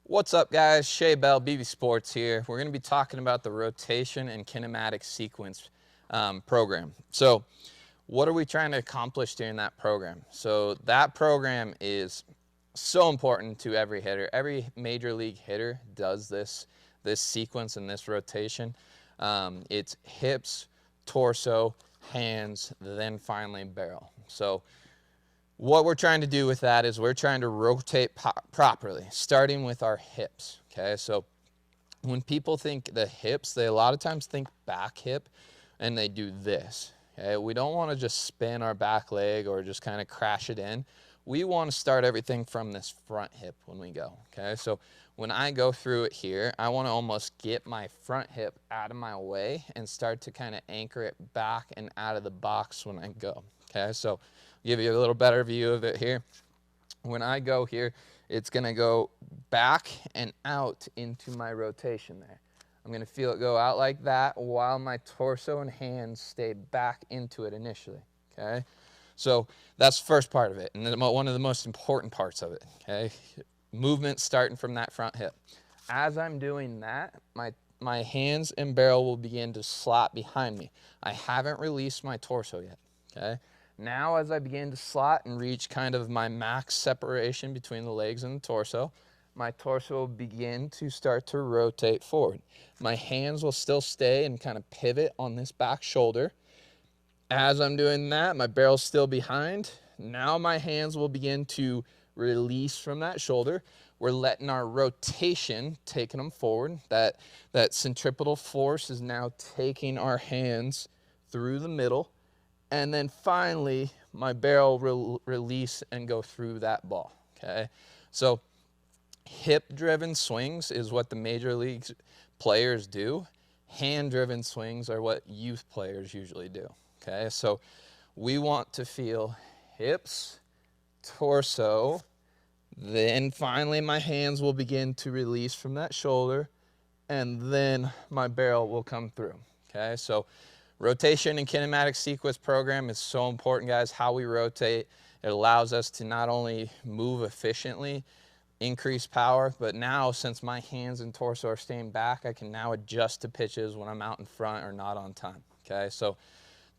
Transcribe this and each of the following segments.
What's up, guys? Shea Bell, BB Sports here. We're going to be talking about the rotation and kinematic sequence program. So what are we trying to accomplish during that program? So that program is so important to every hitter. Every major league hitter does this sequence and this rotation. It's hips, torso, hands, then finally barrel. So what we're trying to do with that is we're trying to rotate properly, starting with our hips, okay? So when people think the hips, they a lot of times think back hip, and they do this, okay? We don't want to just spin our back leg or just kind of crash it in. We want to start everything from this front hip when we go, okay? So when I go through it here, I want to almost get my front hip out of my way and start to kind of anchor it back and out of the box when I go, okay? So give you a little better view of it here. When I go here, it's going to go back and out into my rotation there. I'm going to feel it go out like that while my torso and hands stay back into it initially, okay? So that's the first part of it, and then one of the most important parts of it, okay? Movement starting from that front hip. As I'm doing that, my hands and barrel will begin to slot behind me. I haven't released my torso yet, okay? Now as I begin to slot and reach kind of my max separation between the legs and the torso, my torso will begin to start to rotate forward. My hands will still stay and kind of pivot on this back shoulder. As I'm doing that, my barrel's still behind. Now my hands will begin to release from that shoulder. We're letting our rotation, taking them forward. That centripetal force is now taking our hands through the middle. And then finally, my barrel will release and go through that ball, okay? So hip-driven swings is what the major league players do. Hand-driven swings are what youth players usually do, okay? So we want to feel hips, torso, then finally my hands will begin to release from that shoulder, and then my barrel will come through, okay? So rotation and kinematic sequence program is so important, guys. How we rotate, it allows us to not only move efficiently, increase power, but now since my hands and torso are staying back, I can now adjust to pitches when I'm out in front or not on time, okay? So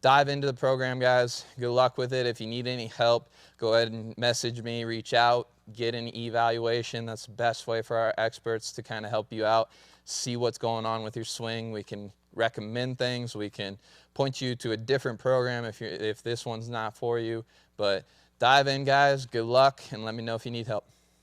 dive into the program, guys. Good luck with it. If you need any help, go ahead and message me, reach out, get an evaluation. That's the best way for our experts to kind of help you out, see what's going on with your swing. We can recommend things. We can point you to a different program if this one's not for you. But dive in, guys. Good luck, and let me know if you need help.